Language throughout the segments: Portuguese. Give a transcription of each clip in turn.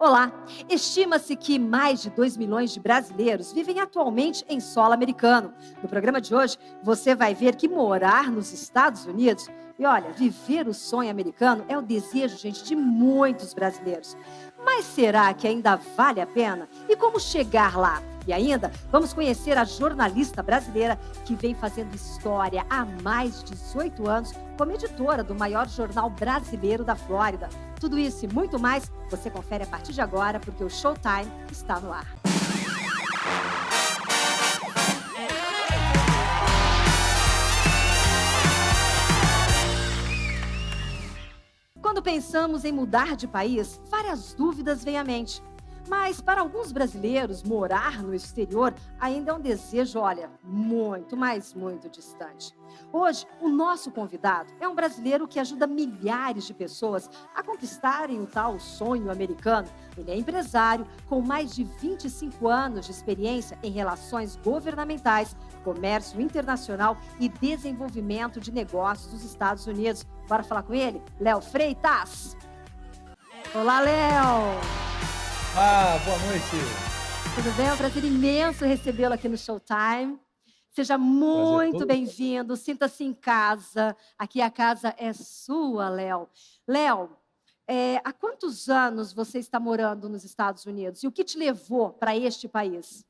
Olá! Estima-se que mais de 2 milhões de brasileiros vivem atualmente em solo americano. No programa de hoje, você vai ver que morar nos Estados Unidos e olha, viver o sonho americano é o desejo, gente, de muitos brasileiros. Mas será que ainda vale a pena? E como chegar lá? E ainda, vamos conhecer a jornalista brasileira que vem fazendo história há mais de 18 anos como editora do maior jornal brasileiro da Flórida. Tudo isso e muito mais, você confere a partir de agora, porque o Showtime está no ar. Quando pensamos em mudar de país, várias dúvidas vêm à mente. Mas para alguns brasileiros, morar no exterior ainda é um desejo, olha, muito, mas muito distante. Hoje, o nosso convidado é um brasileiro que ajuda milhares de pessoas a conquistarem o tal sonho americano. Ele é empresário com mais de 25 anos de experiência em relações governamentais, comércio internacional e desenvolvimento de negócios dos Estados Unidos. Bora falar com ele? Léo Freitas. Olá, Léo! Boa noite. Tudo bem? É um prazer imenso recebê-lo aqui no Showtime. Seja Prazer muito todo. bem-vindo, sinta-se em casa. Aqui a casa é sua, Léo. Léo, há quantos anos você está morando nos Estados Unidos? E o que te levou para este país?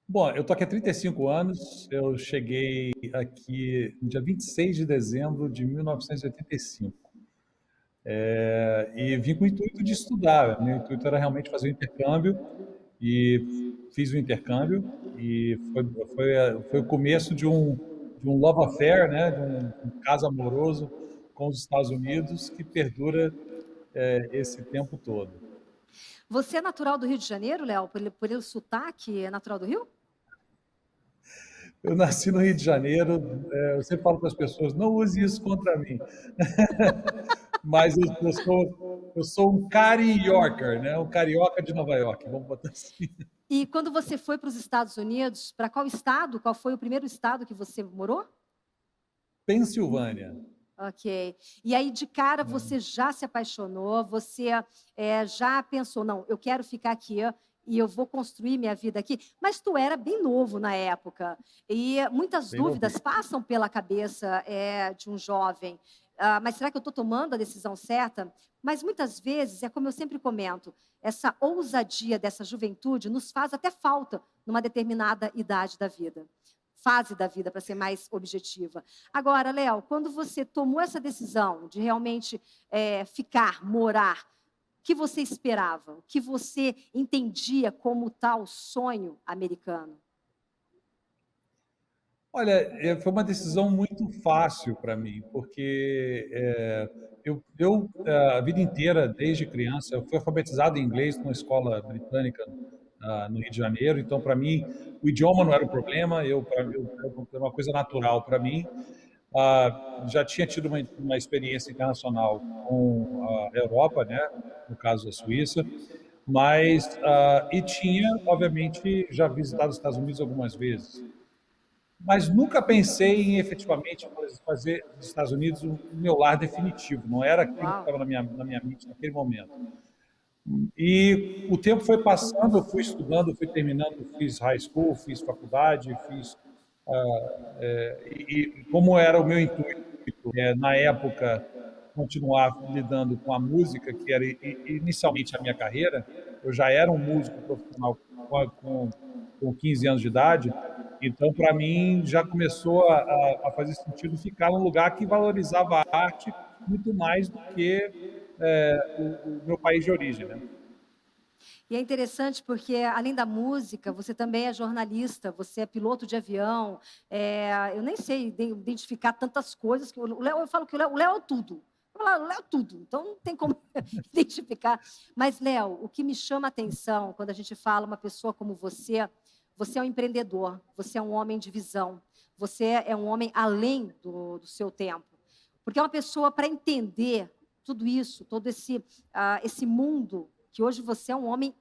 Bom, eu tô aqui há 35 anos. Eu cheguei aqui no dia 26 de dezembro de 1985. E vim com o intuito de estudar. Meu intuito era realmente fazer o intercâmbio e fiz o intercâmbio e foi o começo de um love affair, né? De um caso amoroso com os Estados Unidos que perdura esse tempo todo. Você é natural do Rio de Janeiro, Léo? Por ele sotaque, é natural do Rio? Eu nasci no Rio de Janeiro. Eu sempre falo para as pessoas, não use isso contra mim. Mas eu sou um carioca, né? Um carioca de Nova York, vamos botar assim. E quando você foi para os Estados Unidos, para qual estado? Qual foi o primeiro estado que você morou? Pensilvânia. Ok. E aí, de cara, Né? você já se apaixonou, você já pensou, não, eu quero ficar aqui e eu vou construir minha vida aqui. Mas tu era bem novo na época. E muitas Bem dúvidas novinho. passam pela cabeça de um jovem. Mas será que eu estou tomando a decisão certa? Mas muitas vezes, é como eu sempre comento, essa ousadia dessa juventude nos faz até falta numa determinada idade da vida. Fase da vida, para ser mais objetiva. Agora, Léo, quando você tomou essa decisão de realmente ficar, morar, o que você esperava? O que você entendia como tal sonho americano? Olha, foi uma decisão muito fácil para mim, porque a vida inteira, desde criança, eu fui alfabetizado em inglês numa escola britânica no Rio de Janeiro. Então, para mim, o idioma não era o problema. Era uma coisa natural para mim. Já tinha tido uma experiência internacional com a Europa, né? No caso da Suíça, mas e tinha, obviamente, já visitado os Estados Unidos algumas vezes, mas nunca pensei em efetivamente fazer dos Estados Unidos o meu lar definitivo. Não era aquilo que Uau! estava na minha mente naquele momento. E o tempo foi passando, eu fui estudando, fui terminando, fiz high school, fiz faculdade, e como era o meu intuito, na época, continuar lidando com a música, que era inicialmente a minha carreira. Eu já era um músico profissional com 15 anos de idade. Então, para mim, já começou a fazer sentido ficar num lugar que valorizava a arte muito mais do que o meu país de origem, né? E é interessante porque, além da música, você também é jornalista, você é piloto de avião. Eu nem sei identificar tantas coisas. Que o Léo, eu falo que o Léo é tudo. Eu falo, o Léo é tudo, então não tem como identificar. Mas, Léo, o que me chama a atenção quando a gente fala uma pessoa como você é um empreendedor, você é um homem de visão, você é um homem além do seu tempo. Porque é uma pessoa para entender tudo isso, todo esse mundo, que hoje você é um homem,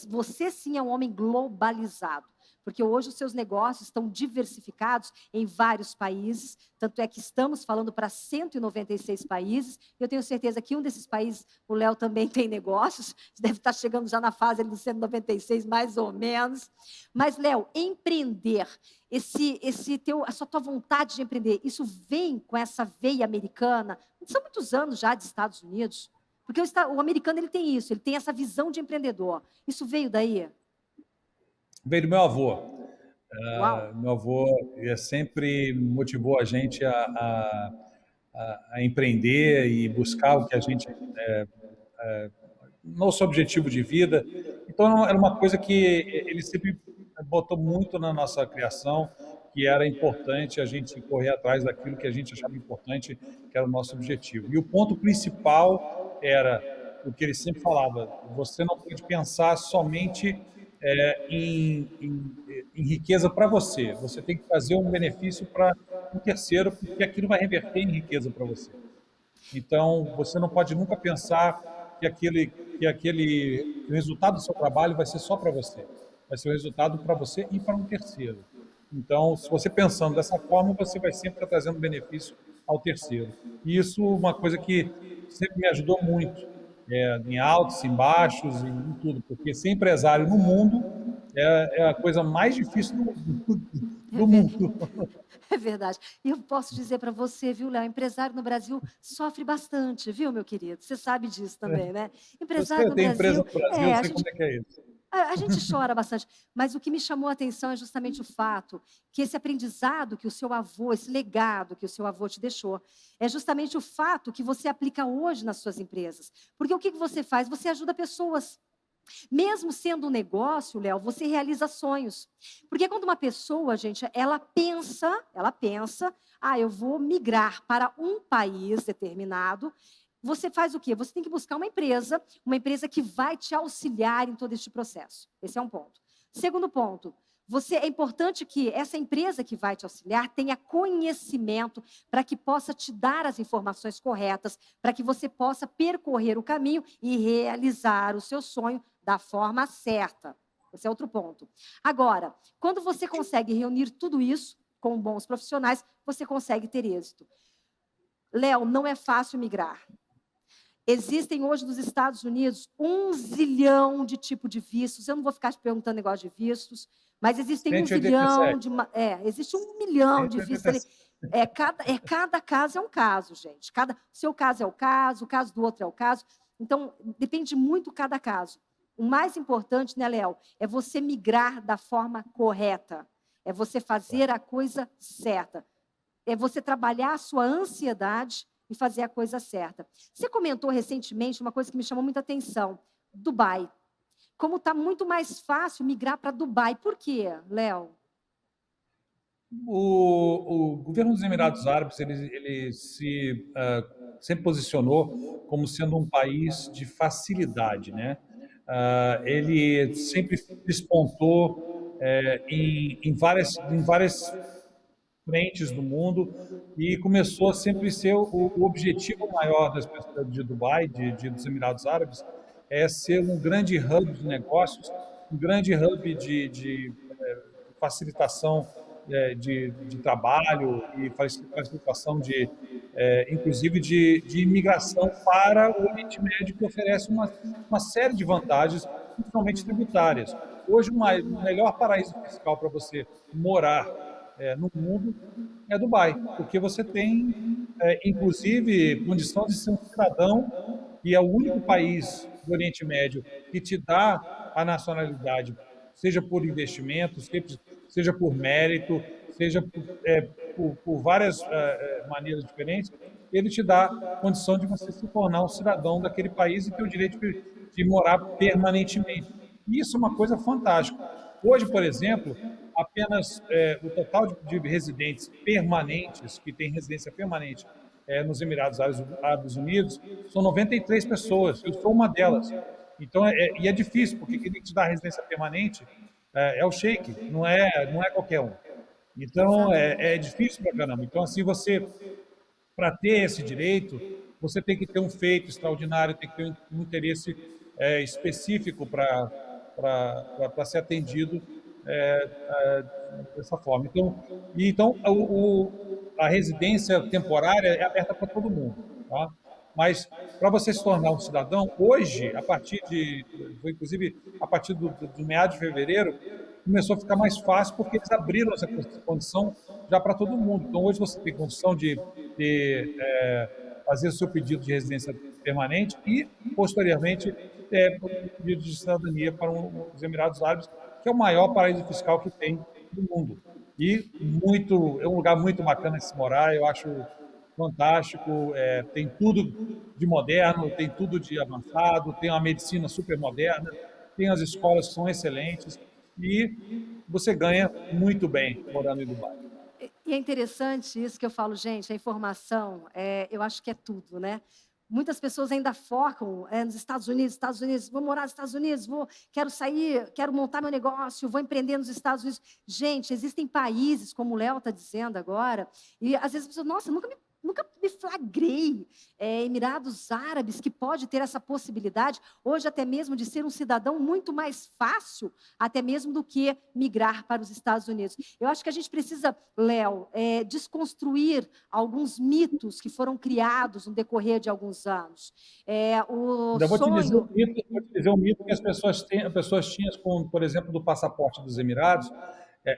você sim é um homem globalizado. porque hoje os seus negócios estão diversificados em vários países, tanto é que estamos falando para 196 países, e eu tenho certeza que um desses países, o Léo também tem negócios, deve estar chegando já na fase ali dos 196, mais ou menos. Mas, Léo, empreender, a sua tua vontade de empreender, isso vem com essa veia americana? São muitos anos já de Estados Unidos, porque o americano ele tem isso, ele tem essa visão de empreendedor. Isso veio daí? Veio do meu avô. Uau! Meu avô sempre motivou a gente a empreender e buscar o que a gente nosso objetivo de vida. Então, era uma coisa que ele sempre botou muito na nossa criação, que era importante a gente correr atrás daquilo que a gente achava importante, que era o nosso objetivo. E o ponto principal era o que ele sempre falava: você não pode pensar somente em riqueza para você, você tem que trazer um benefício para um terceiro, porque aquilo vai reverter em riqueza para você. Então, você não pode nunca pensar que o resultado do seu trabalho vai ser só para você. Vai ser o resultado para você e para um terceiro. Então, se você pensando dessa forma, você vai sempre estar trazendo benefício ao terceiro. E isso é uma coisa que sempre me ajudou muito, em altos, em baixos, em tudo, porque ser empresário no mundo é a coisa mais difícil É do ver mundo. é verdade. E eu posso dizer para você, viu, Léo, empresário no Brasil sofre bastante, viu, meu querido? Você sabe disso também, né? Eu Empresário sei, eu no tenho empresa Brasil, no Brasil, eu a sei gente como é que é isso. a gente chora bastante, mas o que me chamou a atenção é justamente o fato que esse aprendizado que o seu avô, esse legado que o seu avô te deixou, é justamente o fato que você aplica hoje nas suas empresas. Porque o que você faz? Você ajuda pessoas. Mesmo sendo um negócio, Léo, você realiza sonhos. Porque quando uma pessoa, gente, ela pensa, eu vou migrar para um país determinado. Você faz o quê? Você tem que buscar uma empresa que vai te auxiliar em todo este processo. Esse é um ponto. Segundo ponto, é importante que essa empresa que vai te auxiliar tenha conhecimento para que possa te dar as informações corretas, para que você possa percorrer o caminho e realizar o seu sonho da forma certa. Esse é outro ponto. Agora, quando você consegue reunir tudo isso com bons profissionais, você consegue ter êxito. Léo, não é fácil migrar. Existem hoje nos Estados Unidos 1 zilhão de tipos de vistos. Eu não vou ficar te perguntando negócio de vistos, mas existem 1 zilhão 187. de... existe 1 milhão de vistos ali. 187. Cada caso é um caso, gente. Seu caso é o caso do outro é o caso. Então, depende muito cada caso. O mais importante, né, Léo, é você migrar da forma correta. É você fazer a coisa certa. É você trabalhar a sua ansiedade e fazer a coisa certa. Você comentou recentemente uma coisa que me chamou muita atenção: Dubai. Como está muito mais fácil migrar para Dubai. Por quê, Léo? O governo dos Emirados Árabes ele sempre posicionou como sendo um país de facilidade, né? Ele sempre despontou em várias frentes do mundo e começou a sempre ser o objetivo maior das pessoas de Dubai, dos Emirados Árabes, é ser um grande hub de negócios, um grande hub de facilitação de trabalho e facilitação inclusive de imigração para o Oriente Médio, que oferece uma série de vantagens, principalmente tributárias. Hoje, o melhor paraíso fiscal para você morar no mundo é Dubai, porque você tem, inclusive, condição de ser um cidadão, e é o único país do Oriente Médio que te dá a nacionalidade, seja por investimento, seja por mérito, seja por várias maneiras diferentes. Ele te dá condição de você se tornar um cidadão daquele país e ter o direito de morar permanentemente. E isso é uma coisa fantástica. Hoje, por exemplo, apenas o total de residentes permanentes, que tem residência permanente nos Emirados Árabes Unidos, são 93 pessoas. Eu sou uma delas. Então, e é difícil, porque quem te dá residência permanente é o sheik, não é qualquer um. Então, Exatamente. é difícil pra caramba. Então, assim, para ter esse direito, você tem que ter um feito extraordinário, tem que ter um interesse específico para ser atendido dessa forma. A residência temporária é aberta para todo mundo, tá? Mas para você se tornar um cidadão, hoje, foi inclusive a partir do meados de fevereiro, começou a ficar mais fácil porque eles abriram essa condição já para todo mundo. Então, hoje você tem condição fazer o seu pedido de residência permanente e, posteriormente, o pedido de cidadania para os Emirados Árabes, que é o maior paraíso fiscal que tem no mundo. E é um lugar muito bacana de se morar, eu acho fantástico, tem tudo de moderno, tem tudo de avançado, tem uma medicina super moderna, tem as escolas que são excelentes e você ganha muito bem morando em Dubai. E é interessante isso que eu falo, gente, a informação, eu acho que é tudo, né? Muitas pessoas ainda focam nos Estados Unidos, vou morar nos Estados Unidos, quero sair, quero montar meu negócio, vou empreender nos Estados Unidos. Gente, existem países, como o Léo está dizendo agora, e às vezes as pessoas, nossa, nunca me flagrei. Emirados Árabes, que pode ter essa possibilidade, hoje até mesmo de ser um cidadão muito mais fácil, até mesmo do que migrar para os Estados Unidos. Eu acho que a gente precisa, Léo, desconstruir alguns mitos que foram criados no decorrer de alguns anos. O Ainda sonho... vou te dizer um mito que as pessoas tinham, com, por exemplo, do passaporte dos Emirados.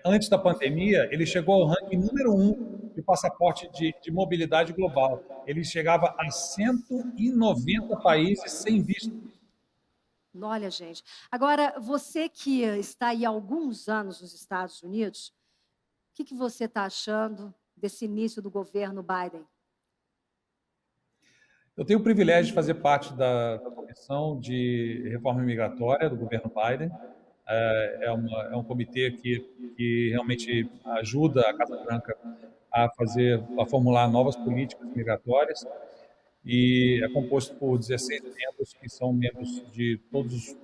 Antes da pandemia, ele chegou ao ranking número 1 de passaporte de mobilidade global. Ele chegava a 190 países sem visto. Olha, gente. Agora, você que está aí há alguns anos nos Estados Unidos, o que você está achando desse início do governo Biden? Eu tenho o privilégio de fazer parte da Comissão de Reforma Migratória do governo Biden. É um comitê que realmente ajuda a Casa Branca a formular novas políticas migratórias, e é composto por 16 membros, que são membros de todos os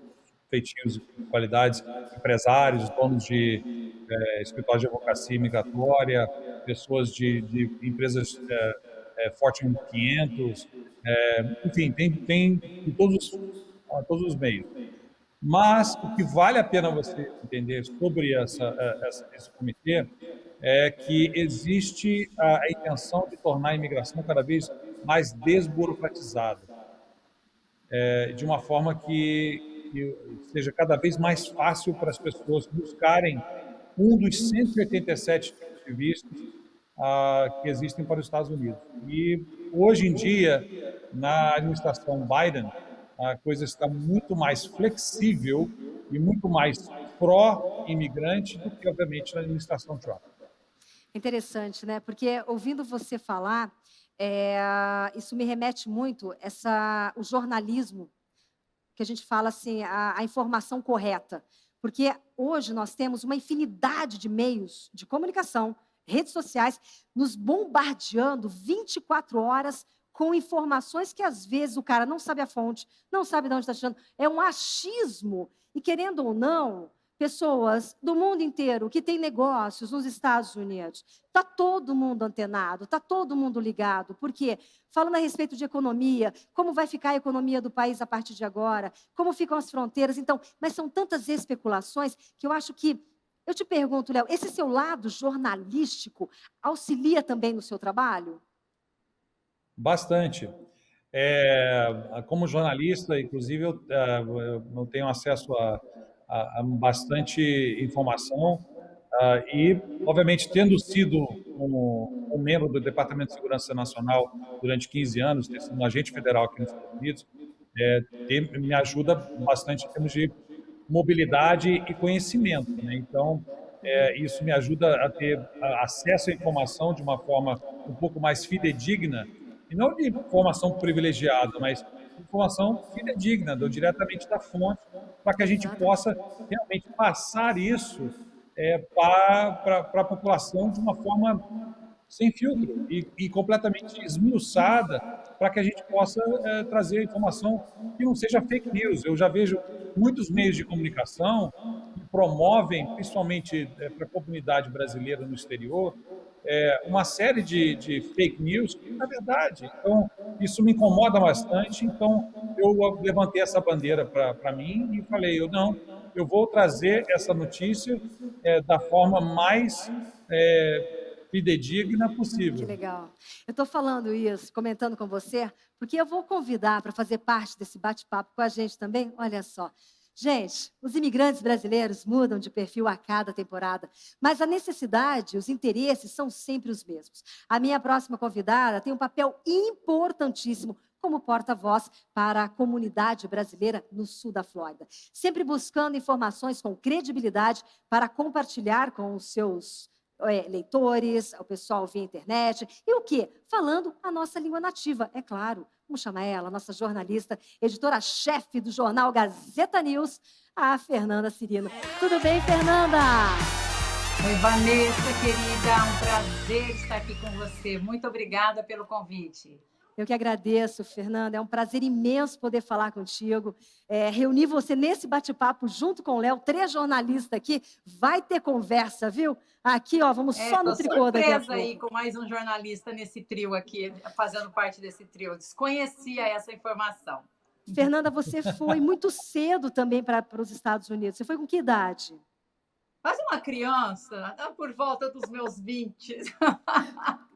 feitios e qualidades, empresários, donos de escritórios de advocacia migratória, pessoas de empresas Fortune 500, enfim, tem de todos os meios. Mas o que vale a pena você entender sobre esse comitê é que existe a intenção de tornar a imigração cada vez mais desburocratizada, de uma forma que seja cada vez mais fácil para as pessoas buscarem um dos 187 tipos de vistos que existem para os Estados Unidos. E hoje em dia, na administração Biden, a coisa está muito mais flexível e muito mais pró-imigrante do que, obviamente, na administração Trump. Interessante, né? Porque ouvindo você falar, isso me remete muito o jornalismo, que a gente fala assim, a informação correta. Porque hoje nós temos uma infinidade de meios de comunicação, redes sociais, nos bombardeando 24 horas com informações que, às vezes, o cara não sabe a fonte, não sabe de onde está tirando. É um achismo. E, querendo ou não, pessoas do mundo inteiro que têm negócios nos Estados Unidos, está todo mundo antenado, está todo mundo ligado. Por quê? Falando a respeito de economia, como vai ficar a economia do país a partir de agora, como ficam as fronteiras. Então, mas são tantas especulações que eu acho que... Eu te pergunto, Léo, esse seu lado jornalístico auxilia também no seu trabalho? Bastante. Como jornalista, inclusive, eu tenho acesso a bastante informação e, obviamente, tendo sido um membro do Departamento de Segurança Nacional durante 15 anos, ter sido um agente federal aqui nos Estados Unidos, me ajuda bastante em termos de mobilidade e conhecimento, né? Então, isso me ajuda a ter acesso à informação de uma forma um pouco mais fidedigna, e não de informação privilegiada, mas informação fidedigna, diretamente da fonte, para que a gente possa realmente passar isso para a população de uma forma sem filtro e completamente esmiuçada, para que a gente possa trazer informação que não seja fake news. Eu já vejo muitos meios de comunicação que promovem, principalmente para a comunidade brasileira no exterior, uma série de fake news que, na verdade, então, isso me incomoda bastante, então eu levantei essa bandeira para mim e falei, não, eu vou trazer essa notícia da forma mais fidedigna Que possível. legal. Eu estou falando isso, comentando com você, porque eu vou convidar para fazer parte desse bate-papo com a gente também. Olha só. Gente, os imigrantes brasileiros mudam de perfil a cada temporada, mas a necessidade, os interesses são sempre os mesmos. A minha próxima convidada tem um papel importantíssimo como porta-voz para a comunidade brasileira no sul da Flórida, sempre buscando informações com credibilidade para compartilhar com os seus leitores, o pessoal via internet. E o quê? Falando a nossa língua nativa, é claro. Vamos chamar ela, nossa jornalista, editora-chefe do jornal Gazeta News, a Fernanda Cirino. Tudo bem, Fernanda? Oi, Vanessa, querida, é um prazer estar aqui com você. Muito obrigada pelo convite. Eu que agradeço, Fernanda. É um prazer imenso poder falar contigo. Reunir você nesse bate-papo junto com o Léo, 3 jornalistas aqui. Vai ter conversa, viu? Aqui, ó, vamos só no tricô daqui a pouco. Aí com mais um jornalista nesse trio aqui, fazendo parte desse trio. Desconhecia essa informação. Fernanda, você foi muito cedo também para os Estados Unidos. Você foi com que idade? Quase uma criança, por volta dos meus 20.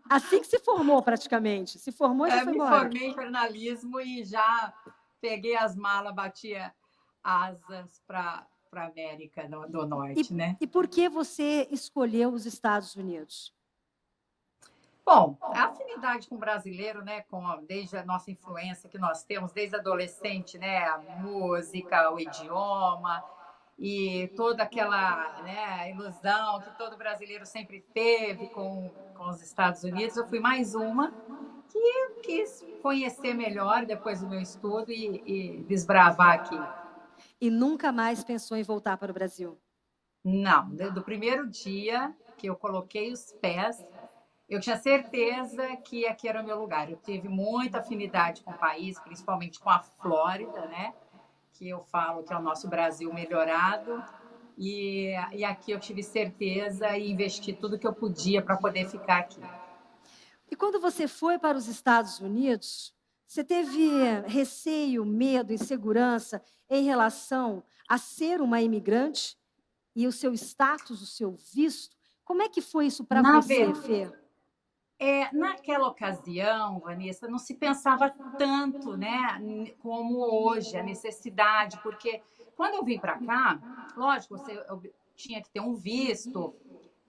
Assim que se formou, praticamente. Se formou e já foi embora. Me formei em jornalismo e já peguei as malas, batia asas para a América do Norte, né? E por que você escolheu os Estados Unidos? Bom, a afinidade com o brasileiro, né, desde a nossa influência que nós temos, desde adolescente, né, a música, o idioma e toda aquela, né, ilusão que todo brasileiro sempre teve com os Estados Unidos. Eu fui mais uma que quis conhecer melhor depois do meu estudo e desbravar aqui. E nunca mais pensou em voltar para o Brasil? Não, do primeiro dia que eu coloquei os pés, eu tinha certeza que aqui era o meu lugar. Eu tive muita afinidade com o país, principalmente com a Flórida, né? Que eu falo que é o nosso Brasil melhorado. E aqui eu tive certeza e investi tudo que eu podia para poder ficar aqui. E quando você foi para os Estados Unidos, você teve receio, medo, insegurança em relação a ser uma imigrante e o seu status, o seu visto? Como é que foi isso para você, Fê? Naquela ocasião, Vanessa, não se pensava tanto, né, como hoje, a necessidade, porque quando eu vim para cá, lógico, eu tinha que ter um visto,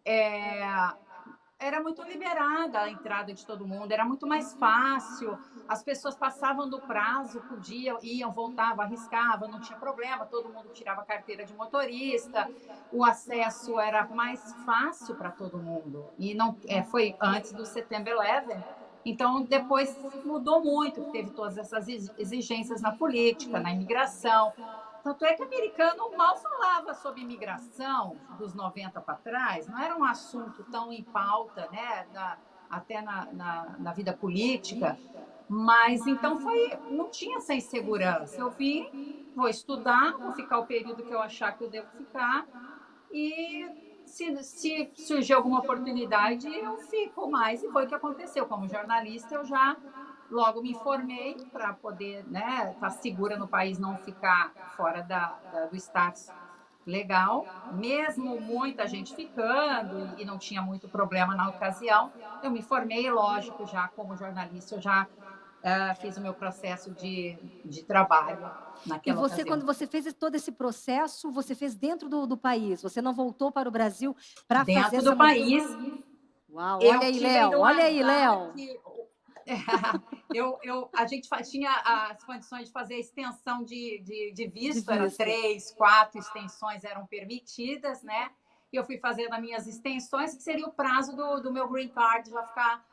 era muito liberada a entrada de todo mundo, era muito mais fácil, as pessoas passavam do prazo, podiam, iam, voltavam, arriscavam, não tinha problema, todo mundo tirava carteira de motorista, o acesso era mais fácil para todo mundo. E não foi antes do September 11, então depois mudou muito, teve todas essas exigências na política, na imigração. Tanto é que o americano mal falava sobre imigração dos 90 para trás, não era um assunto tão em pauta, né, até na vida política, mas então não tinha essa insegurança. Eu vim, vou estudar, vou ficar o período que eu achar que eu devo ficar, e se surgir alguma oportunidade, eu fico mais, e foi o que aconteceu. Como jornalista, eu já logo me formei para poder, né, estar segura no país, não ficar fora do status legal, mesmo muita gente ficando e não tinha muito problema na ocasião. Eu me formei, lógico, já como jornalista, eu já fiz o meu processo de trabalho naquela ocasião. Quando você fez todo esse processo, você fez dentro do país? Você não voltou para o Brasil para fazer essa... Dentro do país. Uau, olha aí, Léo, olha aí, Léo. A gente tinha as condições de fazer a extensão de visto, eram 3, 4 extensões eram permitidas, né? E eu fui fazendo as minhas extensões, que seria o prazo do meu green card já ficar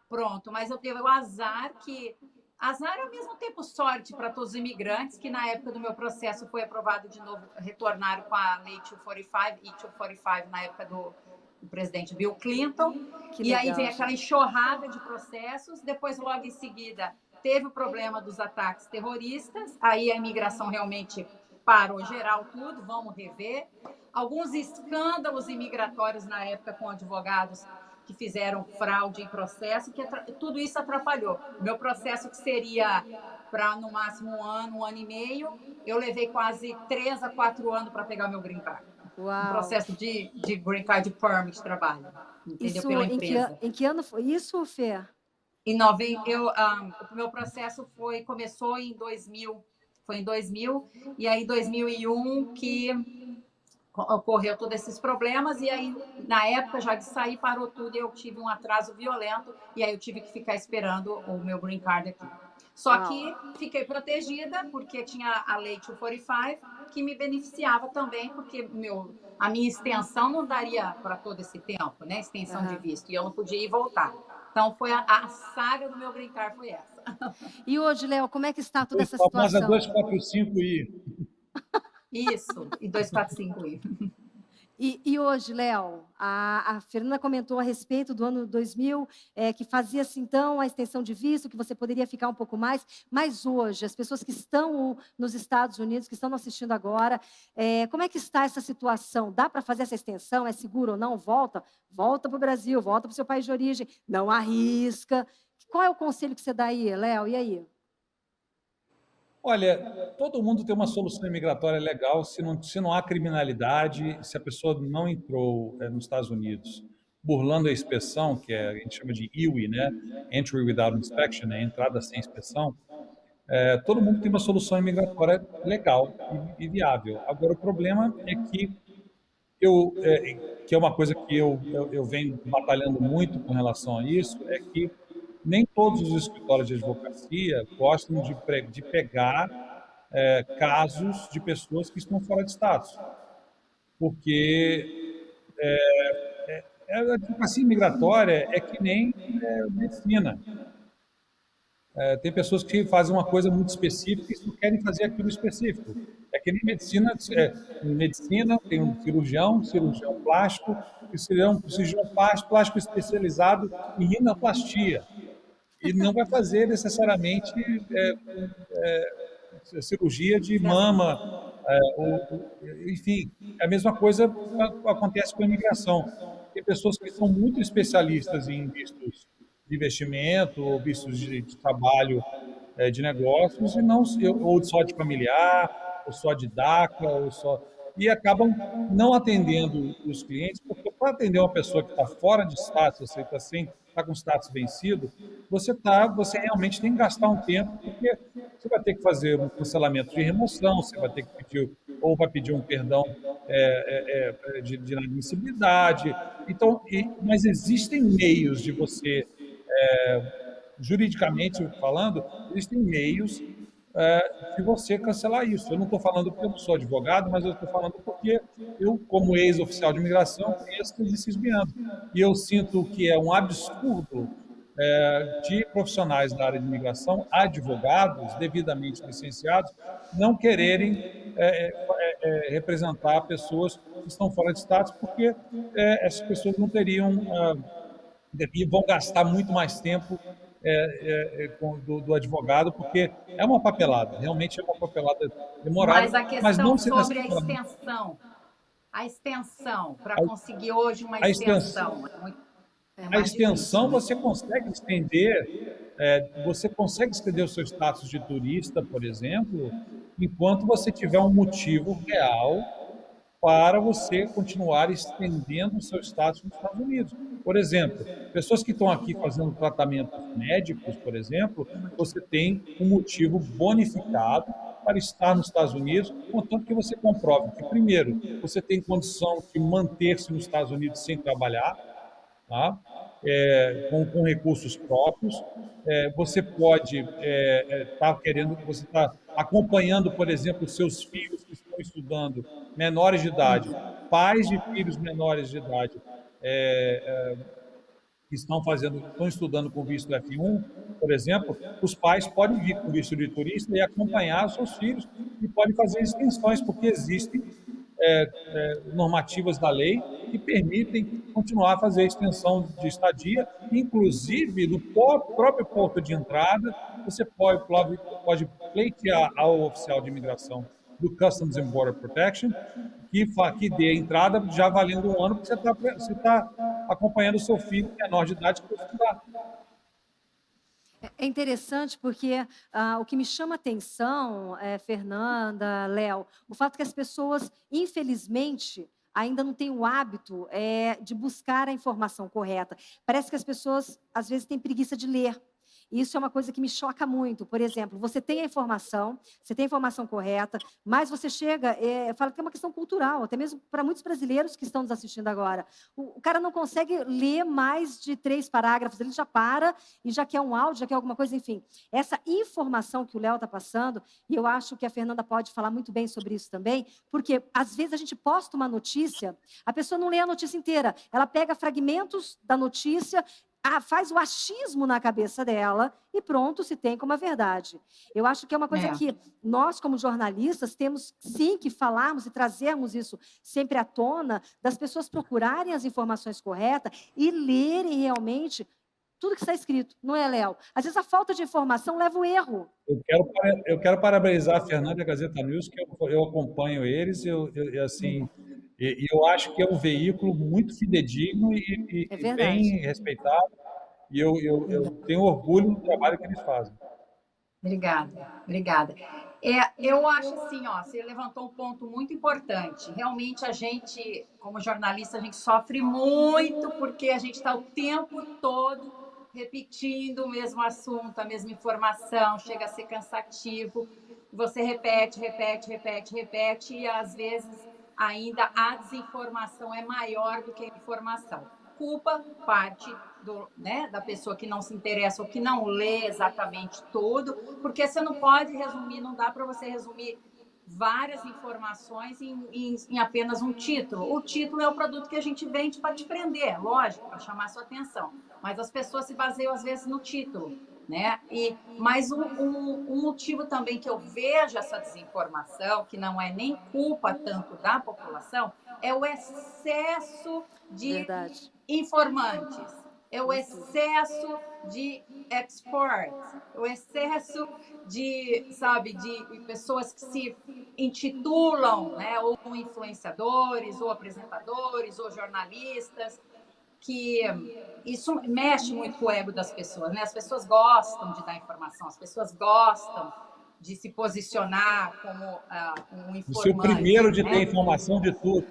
pronto. Mas eu teve o azar é ao mesmo tempo sorte para todos os imigrantes, que na época do meu processo foi aprovado de novo, retornaram com a Lei 245, E-245, na época do presidente Bill Clinton, e aí vem aquela enxurrada de processos. Depois, logo em seguida, teve o problema dos ataques terroristas, aí a imigração realmente parou geral tudo, vamos rever. Alguns escândalos imigratórios na época com advogados que fizeram fraude em processo, que tudo isso atrapalhou. O meu processo, que seria para no máximo um ano e meio, eu levei quase 3 a 4 anos para pegar meu green card. Um Uau! processo de green card permit de trabalho, entendeu? Isso Pela empresa. em que ano foi isso, Fê? O meu processo começou em 2000, foi em 2000, e aí em 2001 que ocorreu todos esses problemas, e aí, na época já de sair, parou tudo, e eu tive um atraso violento, e aí eu tive que ficar esperando o meu green card aqui. Só Uau. que fiquei protegida, porque tinha a lei 245, que me beneficiava também, porque a minha extensão não daria para todo esse tempo, né? Extensão de visto, e eu não podia ir e voltar. Então, a saga do meu green card foi essa. E hoje, Léo, como é que está toda essa A famosa situação? 245i. Isso, e 245i. E hoje, Léo, a Fernanda comentou a respeito do ano 2000, que fazia-se, então, a extensão de visto, que você poderia ficar um pouco mais, mas hoje, as pessoas que estão nos Estados Unidos, que estão nos assistindo agora, como é que está essa situação? Dá para fazer essa extensão? É seguro ou não? Volta para o Brasil, volta para o seu país de origem, não arrisca. Qual é o conselho que você dá aí, Léo? E aí? Olha, todo mundo tem uma solução imigratória legal se não há criminalidade, se a pessoa não entrou nos Estados Unidos burlando a inspeção, que a gente chama de EWI, né? Entry Without Inspection, né? Entrada sem inspeção. Todo mundo tem uma solução imigratória legal e viável. Agora, o problema é que é uma coisa que eu venho batalhando muito com relação a isso, é que nem todos os escritórios de advocacia gostam de pegar casos de pessoas que estão fora de status, porque a advocacia imigratória é que nem medicina. Tem pessoas que fazem uma coisa muito específica e não querem fazer aquilo específico. É que nem medicina, medicina tem um cirurgião plástico, cirurgião plástico especializado em rinoplastia. E não vai fazer necessariamente cirurgia de mama, enfim. A mesma coisa acontece com a imigração. Tem pessoas que são muito especialistas em vistos de investimento, ou vistos de trabalho, de negócios, e não, ou só de familiar, ou só de DACA, e acabam não atendendo os clientes, porque para atender uma pessoa que está fora de status, você está com status vencido, você realmente tem que gastar um tempo, porque você vai ter que fazer um cancelamento de remoção, você vai ter que pedir um perdão de inadmissibilidade. Então, mas existem meios de você, juridicamente falando, existem meios de você cancelar isso. Eu não estou falando porque eu não sou advogado, mas eu estou falando porque eu, como ex-oficial de imigração, conheço esses meandros. E eu sinto que é um absurdo de profissionais da área de imigração, advogados devidamente licenciados, não quererem representar pessoas que estão fora de status, porque essas pessoas não teriam e vão gastar muito mais tempo do advogado, porque é uma papelada, realmente é uma papelada demorada. Mas a questão sobre a extensão, para conseguir hoje uma extensão. A extensão você consegue estender o seu status de turista, por exemplo, enquanto você tiver um motivo real para você continuar estendendo o seu status nos Estados Unidos. Por exemplo, pessoas que estão aqui fazendo tratamentos médicos, por exemplo, você tem um motivo bonificado para estar nos Estados Unidos, contanto que você comprove que, primeiro, você tem condição de manter-se nos Estados Unidos sem trabalhar, tá? Com recursos próprios. Você pode você está acompanhando, por exemplo, os seus filhos que estão estudando, menores de idade, pais de filhos menores de idade, que estão estudando com visto F1, por exemplo, os pais podem vir com visto de turista e acompanhar os seus filhos e podem fazer extensões, porque existem normativas da lei que permitem continuar a fazer a extensão de estadia, inclusive no próprio ponto de entrada, você pode pleitear ao oficial de imigração do Customs and Border Protection que dê a entrada já valendo um ano, porque você está acompanhando o seu filho menor de idade para estudar. É interessante porque o que me chama atenção, Fernanda, Léo, o fato que as pessoas, infelizmente, ainda não têm o hábito de buscar a informação correta. Parece que as pessoas, às vezes, têm preguiça de ler. Isso é uma coisa que me choca muito. Por exemplo, você tem a informação correta, mas você chega, fala que é uma questão cultural, até mesmo para muitos brasileiros que estão nos assistindo agora. O cara não consegue ler mais de 3 parágrafos, ele já para e já quer um áudio, já quer alguma coisa, enfim. Essa informação que o Léo está passando, e eu acho que a Fernanda pode falar muito bem sobre isso também, porque às vezes a gente posta uma notícia, a pessoa não lê a notícia inteira, ela pega fragmentos da notícia, faz o achismo na cabeça dela e pronto, se tem como a verdade. Eu acho que é uma coisa que nós, como jornalistas, temos sim que falarmos e trazermos isso sempre à tona, das pessoas procurarem as informações corretas e lerem realmente tudo que está escrito, não é, Léo? Às vezes a falta de informação leva ao erro. Eu quero parabenizar a Fernanda e a Gazeta News, que eu acompanho eles, assim, e eu acho que é um veículo muito fidedigno É e verdade. bem respeitado, e eu tenho orgulho do trabalho que eles fazem. Obrigada, obrigada. Eu acho assim, ó, você levantou um ponto muito importante. Realmente a gente, como jornalista, a gente sofre muito porque a gente está o tempo todo repetindo o mesmo assunto, a mesma informação, chega a ser cansativo. Você repete, repete, repete, repete e às vezes ainda a desinformação é maior do que a informação. Culpa parte da pessoa que não se interessa ou que não lê exatamente tudo, porque você não pode resumir, não dá para você resumir várias informações em apenas um título. O título é o produto que a gente vende para te prender, lógico, para chamar a sua atenção, mas as pessoas se baseiam às vezes no título. Né? Mas um motivo também que eu vejo essa desinformação, que não é nem culpa tanto da população, é o excesso de informantes, é o excesso de exports, o excesso de, sabe, de pessoas que se intitulam, né, ou influenciadores, ou apresentadores, ou jornalistas, que isso mexe muito com o ego das pessoas, né? As pessoas gostam de dar informação, as pessoas gostam de se posicionar como um informante. De ser o primeiro de ter informação de tudo.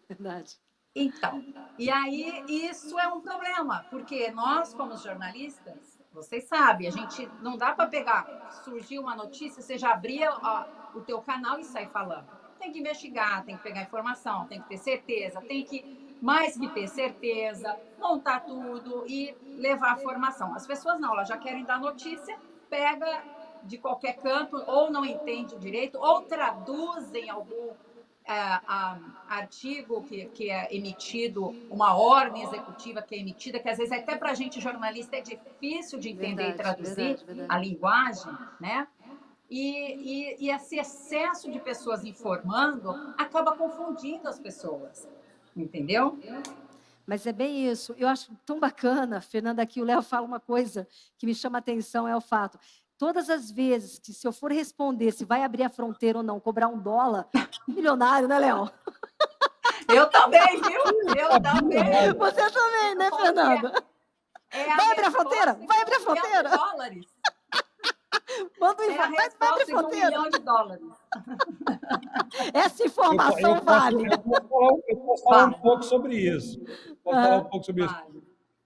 Verdade. Então, e aí isso é um problema, porque nós, como jornalistas, vocês sabem, a gente não dá para pegar, surgiu uma notícia, você já abria o teu canal e sai falando. Tem que investigar, tem que pegar informação, tem que ter certeza, tem que mais que ter certeza, montar tudo e levar a formação. As pessoas não, elas já querem dar notícia, pega de qualquer canto, ou não entende direito, ou traduzem algum artigo que é emitido, uma ordem executiva que é emitida, que às vezes até para a gente jornalista é difícil de entender e traduzir a linguagem, né? E esse excesso de pessoas informando acaba confundindo as pessoas. Entendeu? Mas é bem isso. Eu acho tão bacana, Fernanda, aqui o Léo fala uma coisa que me chama a atenção, é o fato. Todas as vezes que se eu for responder se vai abrir a fronteira ou não, cobrar $1, milionário, né, Léo? Eu também, viu? Eu também. Você também, né, Fernanda? Vai abrir a fronteira? Vai abrir a fronteira? $1. Manda um vai abrir a fronteira. $1 milhão. Essa informação vale. Eu posso falar um pouco sobre isso.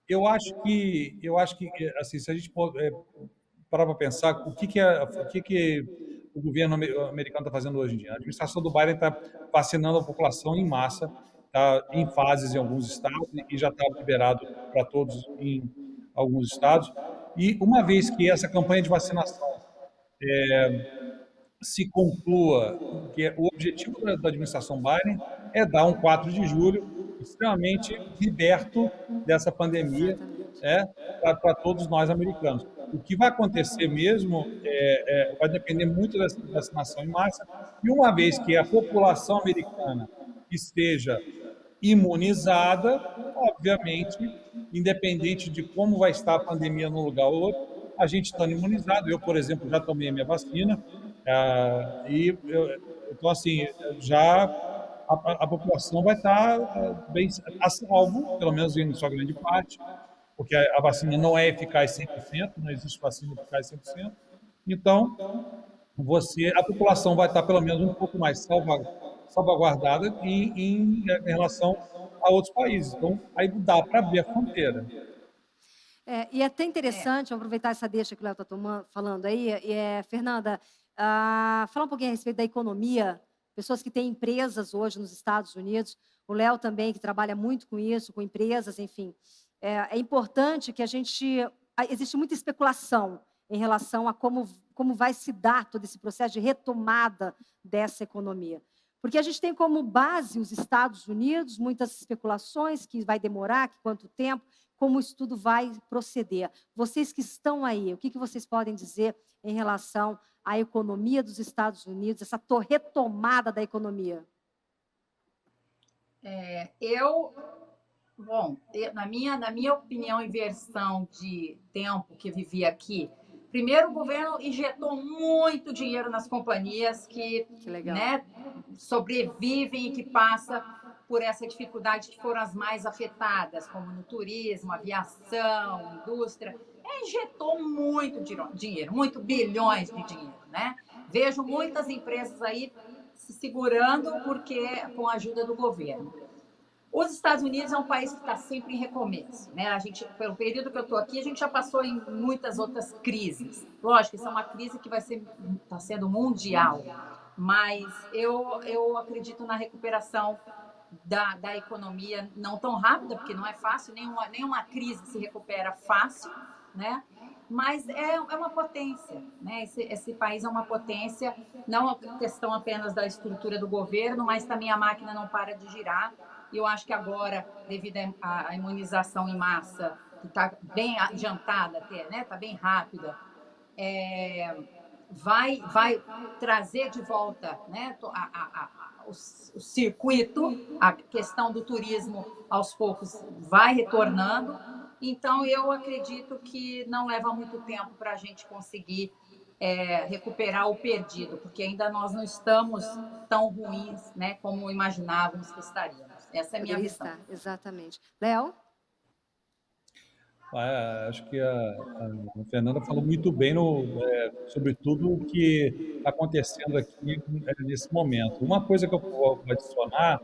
Eu acho que assim, se a gente parar para pensar o que o governo americano está fazendo hoje em dia. A administração do Biden está vacinando a população em massa, está em fases em alguns estados e já está liberado para todos em alguns estados. E uma vez que essa campanha de vacinação se conclua, que o objetivo da administração Biden é dar um 4 de julho extremamente liberto dessa pandemia para todos nós americanos. O que vai acontecer mesmo vai depender muito dessa vacinação em massa, e uma vez que a população americana esteja imunizada, obviamente, independente de como vai estar a pandemia num lugar ou outro, a gente estando imunizado, eu, por exemplo, já tomei a minha vacina, então, assim, já a população vai estar bem a salvo, pelo menos em sua grande parte, porque a vacina não é eficaz 100%, não existe vacina eficaz 100%. Então, a população vai estar pelo menos um pouco mais salvaguardada em relação a outros países. Então, aí dá para abrir a fronteira. E é até É, interessante aproveitar essa deixa que o Léo está falando aí. Fernanda, falar um pouquinho a respeito da economia, pessoas que têm empresas hoje nos Estados Unidos, o Léo também, que trabalha muito com isso, com empresas, enfim. É importante que existe muita especulação em relação a como vai se dar todo esse processo de retomada dessa economia. Porque a gente tem como base os Estados Unidos, muitas especulações, que vai demorar, que quanto tempo, como isso tudo vai proceder. Vocês que estão aí, o que vocês podem dizer em relação à economia dos Estados Unidos, essa retomada da economia? Na minha opinião e versão de tempo que vivi aqui, primeiro o governo injetou muito dinheiro nas companhias que legal. Né, sobrevivem e que passam por essa dificuldade, que foram as mais afetadas, como no turismo, aviação, indústria. Injetou muito dinheiro, muito bilhões de dinheiro, né? Vejo muitas empresas aí se segurando com a ajuda do governo. Os Estados Unidos é um país que está sempre em recomeço, né? Pelo período que eu estou aqui, a gente já passou em muitas outras crises. Lógico, isso é uma crise que está sendo mundial, mas eu acredito na recuperação da economia, não tão rápida, porque não é fácil, nenhuma crise se recupera fácil, né? Mas é uma potência, né? Esse país é uma potência, não é questão apenas da estrutura do governo, mas também a máquina não para de girar. E eu acho que agora, devido à imunização em massa, que está bem adiantada até, né? Está bem rápida, vai trazer de volta, né, o circuito, a questão do turismo aos poucos vai retornando. Então, eu acredito que não leva muito tempo para a gente conseguir recuperar o perdido, porque ainda nós não estamos tão ruins, né, como imaginávamos que estaríamos. Essa é a minha visão. Exatamente. Léo? Acho que a Fernanda falou muito bem sobre tudo o que está acontecendo aqui nesse momento. Uma coisa que eu vou adicionar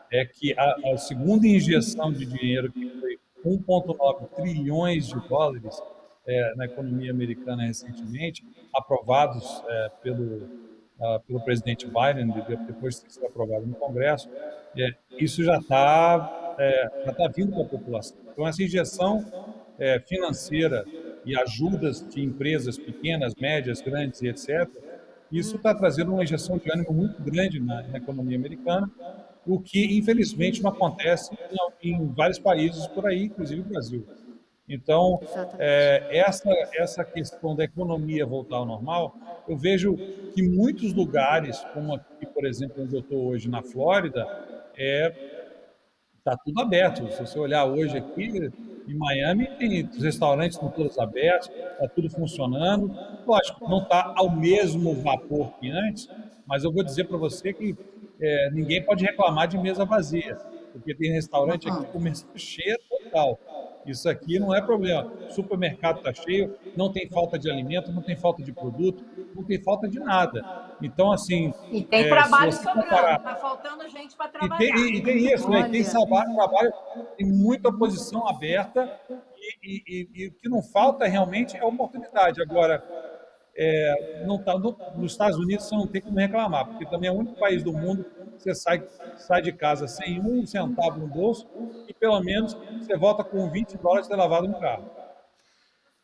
é que a segunda injeção de dinheiro, que foi 1,9 trilhões de dólares na economia americana recentemente, aprovados pelo presidente Biden, depois de ter sido aprovado no Congresso, isso já está vindo para a população. Então, essa injeção financeira e ajudas de empresas pequenas, médias, grandes e etc., isso está trazendo uma injeção de ânimo muito grande na economia americana, o que, infelizmente, não acontece em vários países por aí, inclusive o Brasil. Então, essa questão da economia voltar ao normal, eu vejo que muitos lugares, como aqui, por exemplo, onde eu estou hoje, na Flórida, está tudo aberto. Se você olhar hoje aqui, em Miami, os restaurantes estão todos abertos, está tudo funcionando. Lógico, não está ao mesmo vapor que antes, mas eu vou dizer para você que ninguém pode reclamar de mesa vazia, porque tem restaurante aqui com mesa cheia total. Isso aqui não é problema. O supermercado está cheio, não tem falta de alimento, não tem falta de produto, não tem falta de nada. Então, assim, e tem trabalho se você sobrando, comparar... está faltando gente para E trabalhar. tem isso, né? Tem trabalho, tem muita posição aberta e o que não falta realmente é oportunidade. Agora, não tá, nos Estados Unidos você não tem como reclamar, porque também é o único país do mundo que você sai de casa sem um centavo no bolso e pelo menos você volta com 20 dólares de lavado no carro.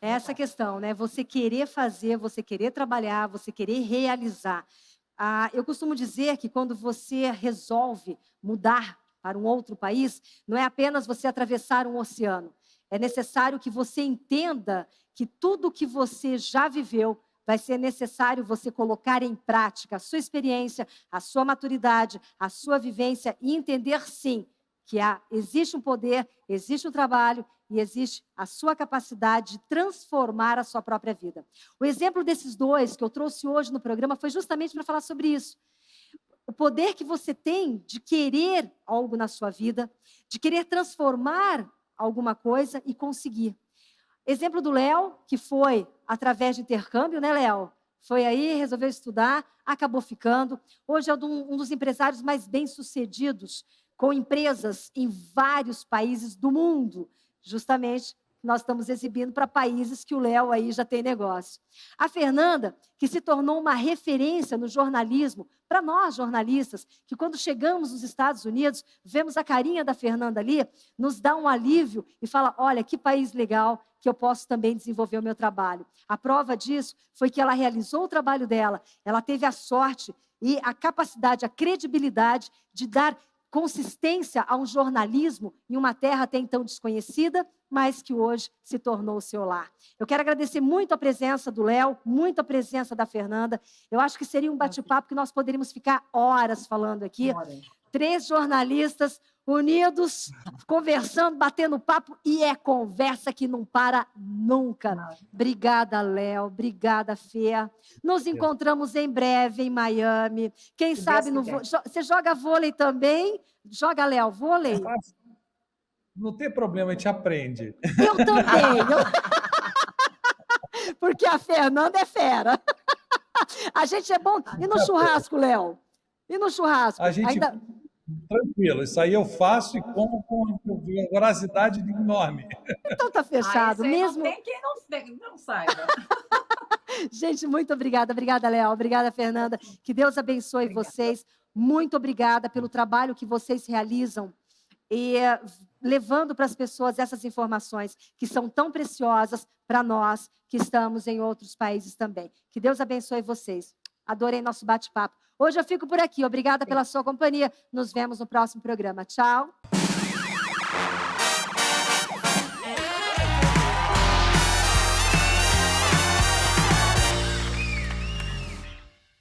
Essa questão, né? Você querer fazer, você querer trabalhar, você querer realizar. Eu costumo dizer que quando você resolve mudar para um outro país, não é apenas você atravessar um oceano. É necessário que você entenda que tudo que você já viveu vai ser necessário você colocar em prática a sua experiência, a sua maturidade, a sua vivência e entender, sim, que existe um poder, existe um trabalho e existe a sua capacidade de transformar a sua própria vida. O exemplo desses dois que eu trouxe hoje no programa foi justamente para falar sobre isso. o poder que você tem de querer algo na sua vida, de querer transformar alguma coisa e conseguir. Exemplo do Léo, que foi através de intercâmbio, né, Léo? Foi aí, resolveu estudar, acabou ficando. Hoje é um dos empresários mais bem-sucedidos, com empresas em vários países do mundo. Justamente, nós estamos exibindo para países que o Léo aí já tem negócio. A Fernanda, que se tornou uma referência no jornalismo, para nós jornalistas, que quando chegamos nos Estados Unidos, vemos a carinha da Fernanda ali, nos dá um alívio e fala, olha, que país legal, que eu posso também desenvolver o meu trabalho. A prova disso foi que ela realizou o trabalho dela, ela teve a sorte e a capacidade, a credibilidade de dar consistência a um jornalismo em uma terra até então desconhecida, mas que hoje se tornou o seu lar. Eu quero agradecer muito a presença do Léo, muito a presença da Fernanda. Eu acho que seria um bate-papo que nós poderíamos ficar horas falando aqui. 3 jornalistas unidos, conversando, batendo papo, e é conversa que não para nunca. Obrigada, Léo. Obrigada, Fê. Nos encontramos em breve em Miami. Quem sabe no vôlei. Você joga vôlei também? Joga, Léo, vôlei? Não tem problema, a gente aprende. Eu também. Porque a Fernanda é fera. A gente é bom. E no churrasco, Léo? E no churrasco? A gente... Tranquilo, isso aí eu faço e como com uma voracidade enorme. Então tá fechado. Mesmo... Não tem quem não saiba. Gente, muito obrigada. Obrigada, Léo. Obrigada, Fernanda. Que Deus abençoe vocês. Muito obrigada pelo trabalho que vocês realizam e levando para as pessoas essas informações que são tão preciosas para nós que estamos em outros países também. Que Deus abençoe vocês. Adorei nosso bate-papo. Hoje eu fico por aqui. Obrigada pela sua companhia. Nos vemos no próximo programa. Tchau.